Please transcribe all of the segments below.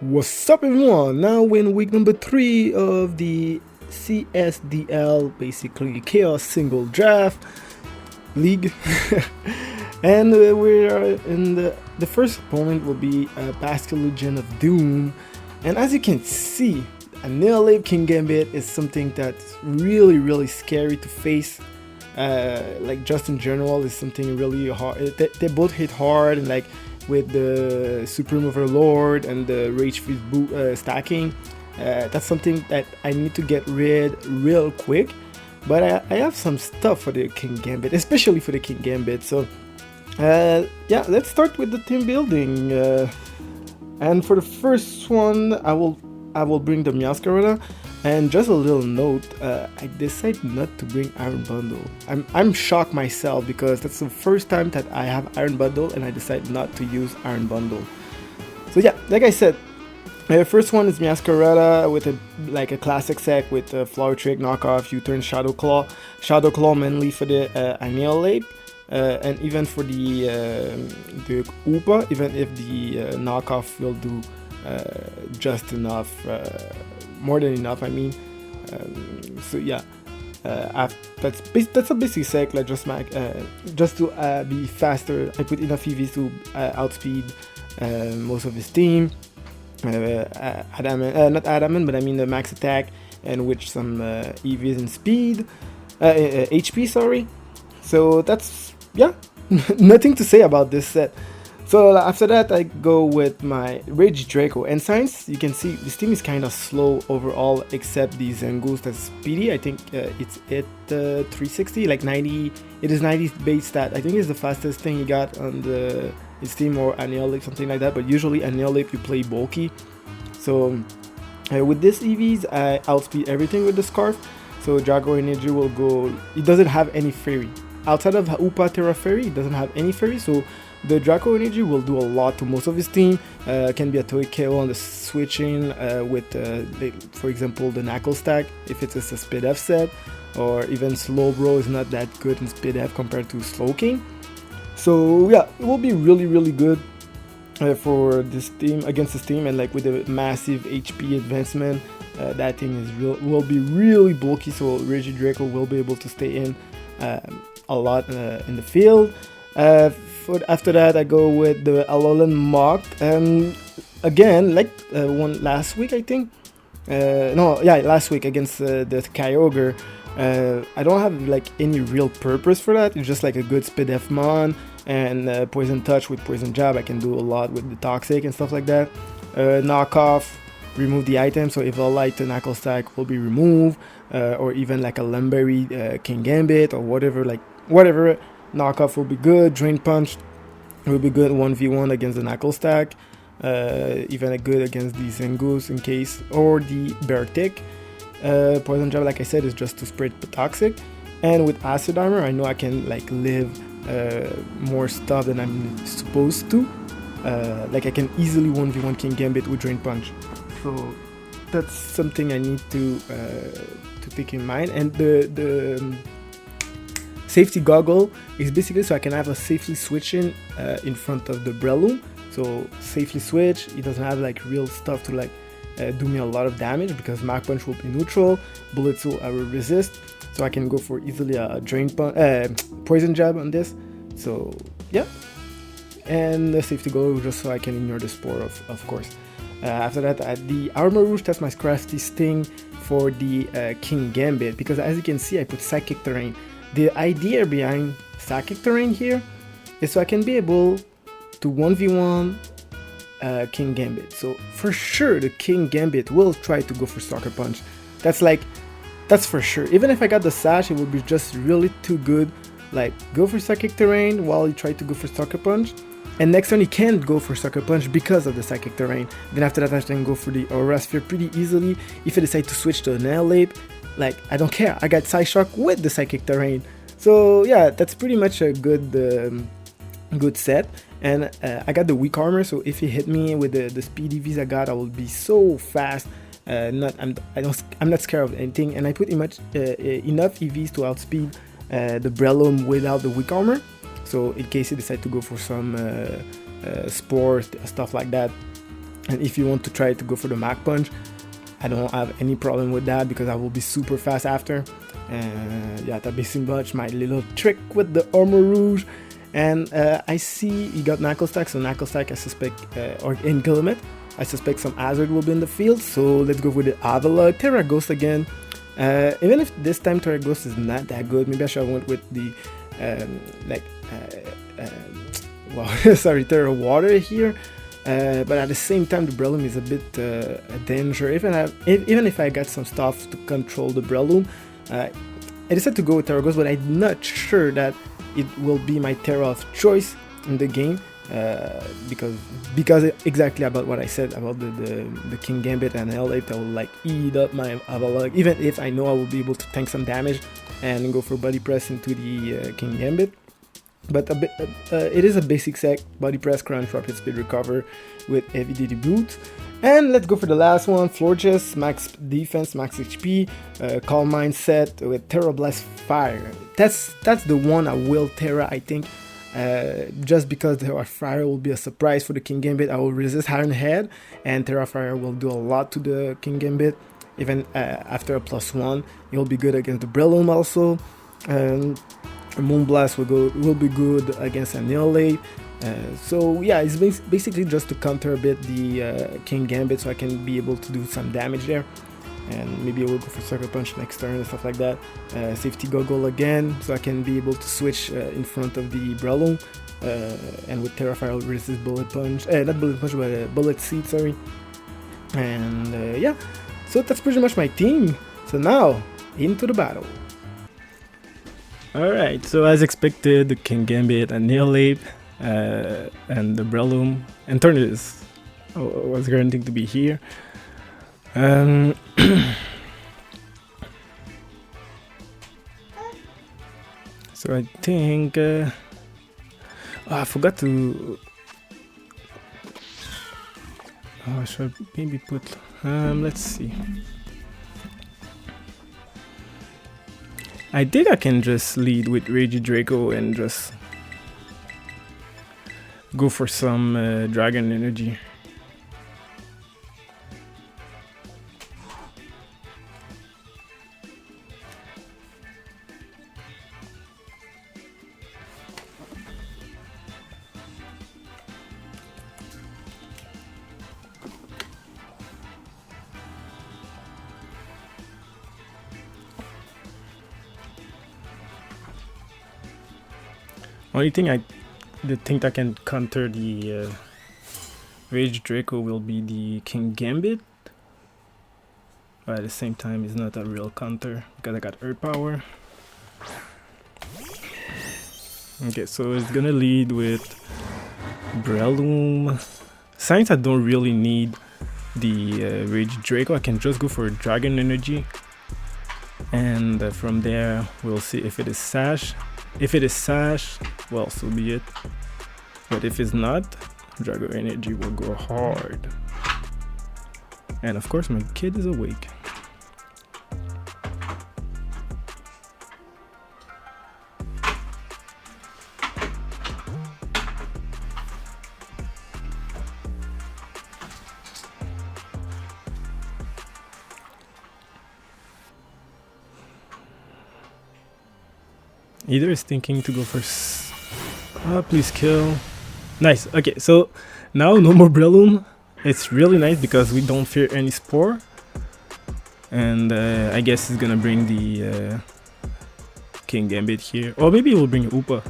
What's up, everyone? Now we're in week number 3 of the CSDL, basically Chaos Single Draft League. And we are in the first opponent will be Basket Legion of Doom. And as you can see, Annihilape Kingambit is something that's really scary to face. Like just in general is something really hard. They both hit hard, and like with the Supreme Overlord and the Rage Freeze stacking, that's something that I need to get rid real quick. But I have some stuff for the Kingambit, especially for the Kingambit. So yeah, let's start with the team building. And for the first one, I will bring the Scarlet. And just a little note, I decided not to bring Iron Bundle. I'm shocked myself because that's the first time that I have Iron Bundle and I decided not to use Iron Bundle. So yeah, like I said, first one is Masquerada with a classic set with Flower Trick, Knockoff, U-Turn, Shadow Claw mainly for the Annihilape, and even for the Upa, even if the Knockoff will do just enough. More than enough, I mean. So yeah, that's a basic set. Like just to be faster. I put enough EVs to outspeed most of his team. Not Adamant, but I mean the max attack, and with some EVs and speed, HP. Sorry. So that's nothing to say about this set. So after that, I go with my Rage Draco. And since you can see, this team is kind of slow overall, except the Zengoose that's speedy. I think it's at 360, like 90. It is 90 base stat. I think it's the fastest thing he got on his team, or Annihilape, something like that. But usually Annihilape, you play bulky. So with this EVs, I outspeed everything with the Scarf. So Draco Energy will go. It doesn't have any fairy. Outside of Upa Terra Fairy, it doesn't have any fairy. So the Draco Energy will do a lot to most of his team. Can be a toy KO on the switching with, for example, the Knuckle stack if it's a Speed F set, or even Slowbro is not that good in Speed F compared to Slowking. So yeah, it will be really good for this team, against this team, and like with a massive HP advancement, that thing will be really bulky. So Rage Draco will be able to stay in a lot in the field. After that, I go with the Alolan Mach, and again, like one last week, I think. Last week against the Kyogre. I don't have like any real purpose for that. It's just like a good Speed F Mon and Poison Touch with Poison Jab. I can do a lot with the Toxic and stuff like that. Knockoff, remove the item, so if a light Knuckle stack will be removed, or even like a Lumberry Kingambit or whatever. Knockoff will be good. Drain Punch will be good 1v1 against the Knuckle stack. Even good against the Zengoose in case, or the Beartic. Poison Jab, like I said, is just to spread Toxic. And with Acid Armor, I know I can like live more stuff than I'm supposed to. Like I can easily 1v1 Kingambit with Drain Punch. So that's something I need to take in mind. And the Safety Goggle is basically so I can have a safely switch in front of the Breloom. So safely switch. It doesn't have like real stuff to like do me a lot of damage, because Mach Punch will be neutral, Bullets will resist. So I can go for easily a Drain Punch, Poison Jab on this. So yeah, and the Safety Goggle just so I can ignore the Spore, of course. After that, the Armor Rouge, that's my crafty Sting for the Kingambit, because as you can see, I put Psychic Terrain. The idea behind Psychic Terrain here is so I can be able to 1v1 Kingambit. So for sure the Kingambit will try to go for Sucker Punch. That's for sure. Even if I got the Sash, it would be just really too good. Like, go for Psychic Terrain while you try to go for Sucker Punch. And next turn he can't go for Sucker Punch because of the Psychic Terrain. Then after that I can go for the Aura Sphere pretty easily. If I decide to switch to Annihilape, like, I don't care, I got Psyshock with the Psychic Terrain. So yeah, that's pretty much a good set. And I got the weak armor, so if he hit me with the speed EVs I got, I will be so fast. I'm not scared of anything. And I put enough EVs to outspeed the Breloom without the weak armor. So in case you decide to go for some sport, stuff like that, And if you want to try to go for the Mach Punch, I don't have any problem with that because I will be super fast after. And yeah, that basically much my little trick with the Armor Rouge. And I see he got Knuckle Stack, so Knuckle Stack I suspect, or in Kingambit, I suspect some Hazard will be in the field. So let's go with the Avalugg, Terra Ghost again. Even if this time Terra Ghost is not that good, maybe I should have went with the sorry, Terra Water here. But at the same time, the Breloom is a bit a danger. Even if I got some stuff to control the Breloom, I decided to go with Terra Ghost, but I'm not sure that it will be my Terra of choice in the game. Because exactly about what I said about the Kingambit Annihilape, I will like eat up my Avalugg, even if I know I will be able to tank some damage and go for body press into the Kingambit. But it is a basic set: body press, crunch, rapid speed recover with heavy duty boots. And let's go for the last one: floor chest, max defense, max HP, calm mindset with Terra Blast Fire. That's the one I will Terra, I think. Just because Terra Fire will be a surprise for the Kingambit, I will resist Iron Head, and Terra Fire will do a lot to the Kingambit. Even after a +1, it will be good against the Breloom also. Moonblast will be good against Annihilape. So yeah, it's basically just to counter a bit the Kingambit, so I can be able to do some damage there. And maybe I will go for Sucker Punch next turn and stuff like that. Safety Goggle again, so I can be able to switch in front of the Breloom. And with Terra Fire, I'll resist Bullet Punch. Not Bullet Punch, but Bullet Seed, sorry. And yeah, so that's pretty much my team. So now, into the battle. Alright, so as expected, the Kingambit Annihilape and the Breloom and Tornadus was guaranteed to be here. So I think I forgot to I should maybe put let's see. I think I can just lead with Ragey Draco and just go for some Dragon Energy. Only thing I think that can counter the Rage Draco will be the Kingambit, but at the same time it's not a real counter because I got Earth Power. Okay, so it's gonna lead with Breloom. Since I don't really need the Rage Draco, I can just go for Dragon Energy, and from there we'll see if it is Sash. If it is Sash, well, so be it. But if it's not, Dragon Energy will go hard. And of course, my kid is awake. Either is thinking to go for please kill. Nice. Okay, so now no more Breloom. It's really nice because we don't fear any Spore. And I guess it's gonna bring the Kingambit here. Or maybe we'll bring Upa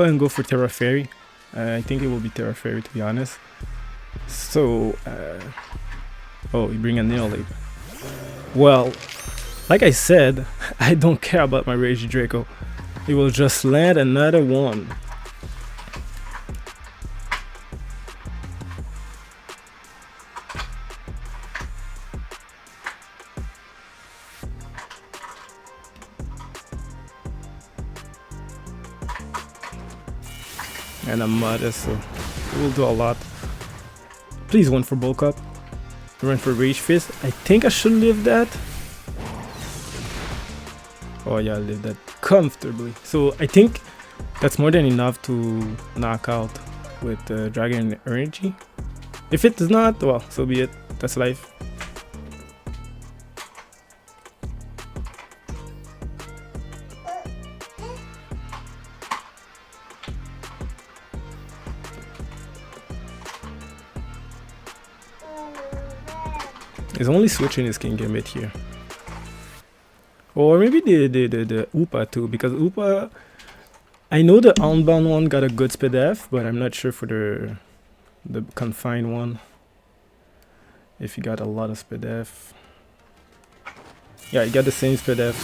and go for Terra Fairy. I think it will be Terra Fairy, to be honest. So oh, we bring Annihilape. Well, like I said, I don't care about my Rage Draco. It will just land another one. And a Mudda, so it will do a lot. Please run for Bulk Up. Run for Rage Fist. I think I should live that. Oh yeah, I lived that comfortably. So I think that's more than enough to knock out with Dragon Energy. If it does not, well, so be it. That's life. He's only switching his Kingambit here. Or maybe the Upa too, because Upa, I know the Unbound one got a good speed F, but I'm not sure for the confined one if he got a lot of speed F. Yeah, he got the same speed F,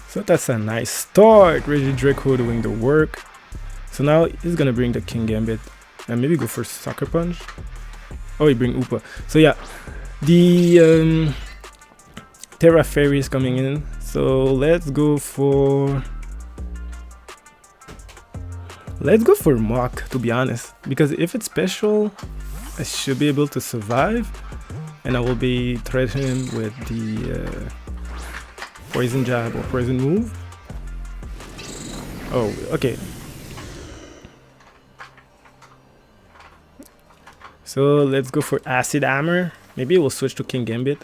so that's a nice start. Regidraco doing the work. So now he's gonna bring the Kingambit and maybe go for Sucker Punch. Oh, he bring Upa. So yeah, the Terra Fairy is coming in. So let's go for Mach, to be honest, because if it's special, I should be able to survive, and I will be threatening him with the Poison Jab or Poison Move. Oh, okay. So let's go for Acid Hammer. Maybe we'll switch to Kingambit.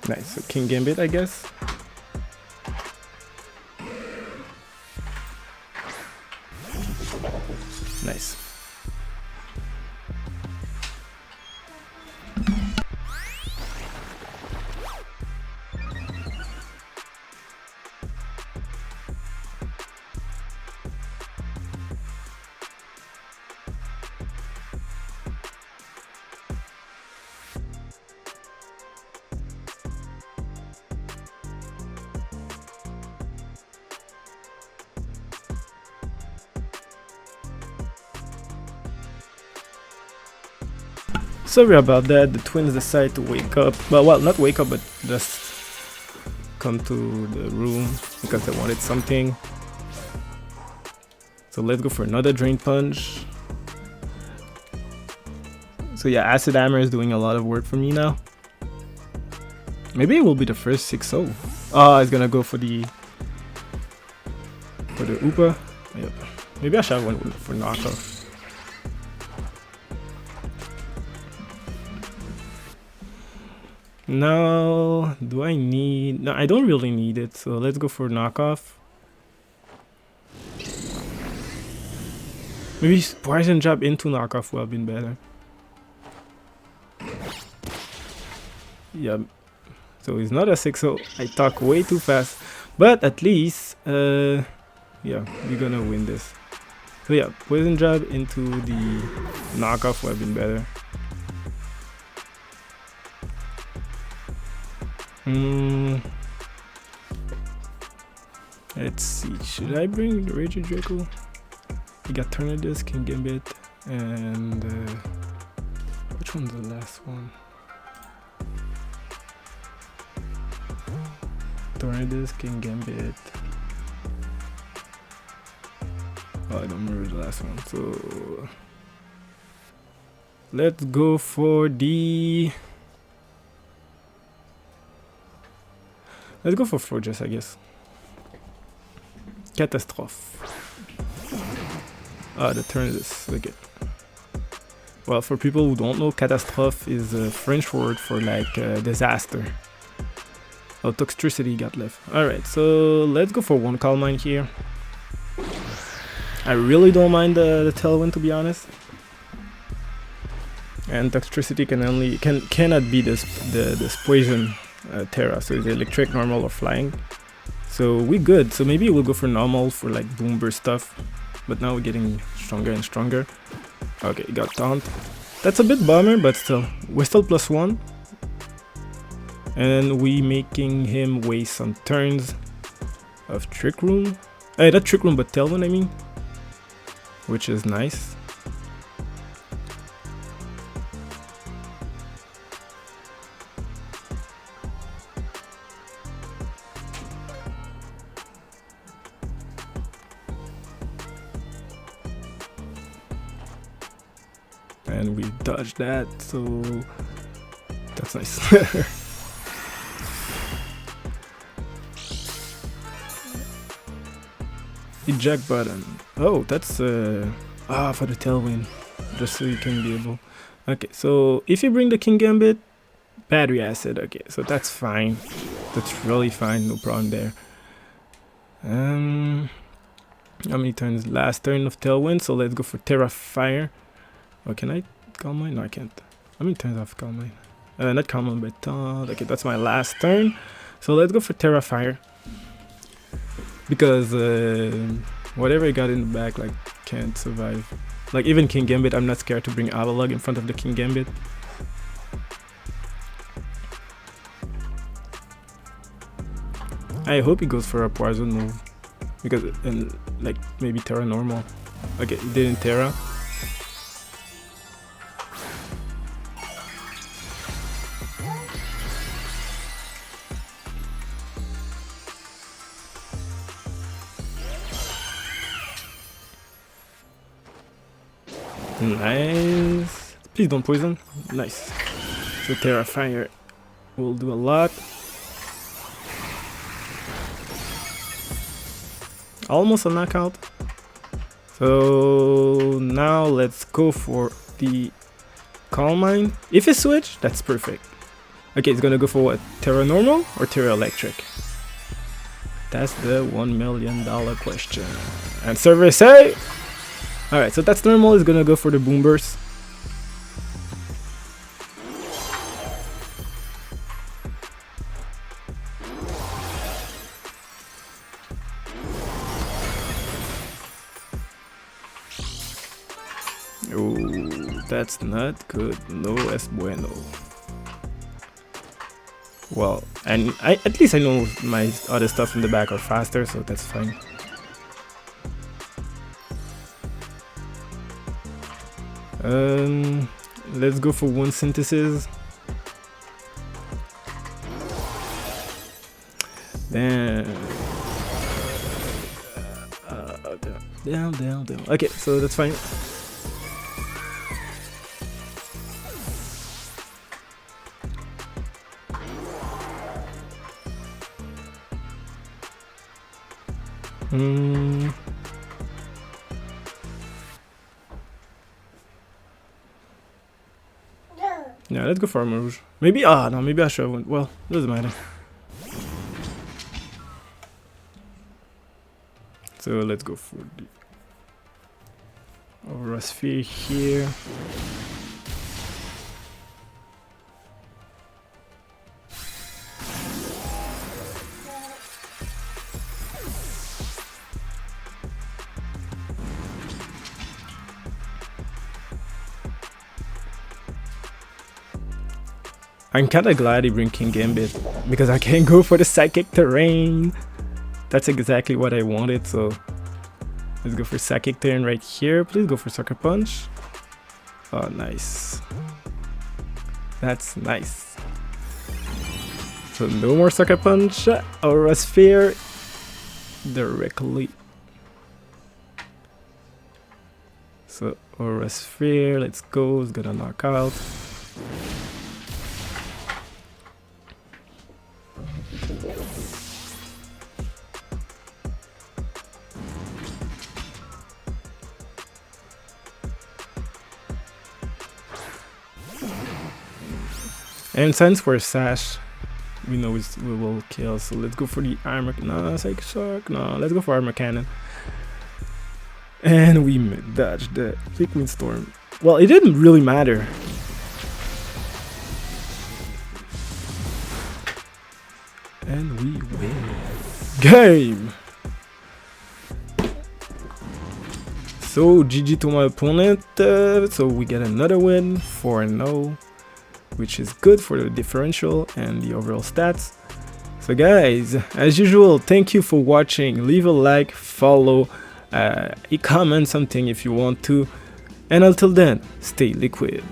Nice, so Kingambit, I guess. Nice. Sorry about that, the twins decided to wake up. Well, not wake up, but just come to the room because they wanted something. So let's go for another Drain Punch. So yeah, Acid Hammer is doing a lot of work for me now. Maybe it will be the first 6-0. Oh, it's gonna go for the Upa. Yep. Maybe I should have went for knockoff. Now, do I need... No, I don't really need it, so let's go for knockoff. Maybe Poison Jab into knockoff would have been better. Yeah, so it's not a 6-0. I talk way too fast, but at least, yeah, we're gonna win this. So yeah, Poison Jab into the knockoff would have been better. Let's see, should I bring the Raging Draco? We got Tornadus, Kingambit, and which one's the last one? Tornadus, Kingambit. Oh, I don't remember the last one, so let's go for the... Let's go for Fortress, I guess. Catastrophe. Ah, the Tornadus, look it. Well, for people who don't know, Catastrophe is a French word for like disaster. Oh, Toxtricity got left. Alright, so let's go for one Calm Mind here. I really don't mind the Tailwind, to be honest. And Toxtricity cannot be this poison Terra, so it's electric, normal, or flying. So we good. So maybe we'll go for normal for like boom burst stuff. But now we're getting stronger and stronger. Okay, got taunt. That's a bit bummer, but still, we're still +1. And we making him waste some turns of Trick Room. Not Trick Room, but Tailwind, I mean. Which is nice. and we dodged that, so that's nice. Eject button. Oh, that's for the tailwind, just so you can be able. Okay, so if you bring the Kingambit, battery acid. Okay, so that's fine. That's really fine. No problem there. How many turns? Last turn of tailwind. So let's go for Terra Fire. Oh, can I Calm Mind? No, I can't. How many turns off Calm Mind? Not Calm Mind, but okay, that's my last turn. So let's go for Terra Fire. Because whatever I got in the back, like, can't survive. Like, even Kingambit, I'm not scared to bring Avalugg in front of the Kingambit. I hope he goes for a poison move. Because, like, maybe Terra normal. Okay, he didn't Terra. Nice. Please don't poison. Nice. So Terra Fire will do a lot. Almost a knockout. So now let's go for the Calm Mind. If it switch, that's perfect. Okay, it's gonna go for what? Terra Normal or Terra Electric? That's the $1 million question. And servers say. Alright, so that's normal. Is gonna go for the Boom Burst. Oh, that's not good. No es bueno. Well, and at least I know my other stuff in the back are faster, so that's fine. Let's go for one synthesis. Then down. Okay, so that's fine. Yeah, let's go for Armor Rouge. Maybe, no, maybe I should have went. Well, doesn't matter. So let's go for the Aura Sphere here. I'm kinda glad he bring Kingambit because I can go for the Psychic Terrain. That's exactly what I wanted, so let's go for Psychic Terrain right here. Please go for Sucker Punch. Oh, nice. That's nice. So no more Sucker Punch. Aura Sphere directly. So Aura Sphere, let's go. It's gonna knock out. And since we're Sash, we know we will kill, so let's go for the Armor. No, Psychic Shock. No, let's go for Armor Cannon. And we dodged the Fleet Windstorm. Well, it didn't really matter. And we win. Game! So, GG to my opponent. So we get another win, 4-0. Which is good for the differential and the overall stats. So guys, as usual, thank you for watching. Leave a like, follow, comment something if you want to. And until then, stay liquid.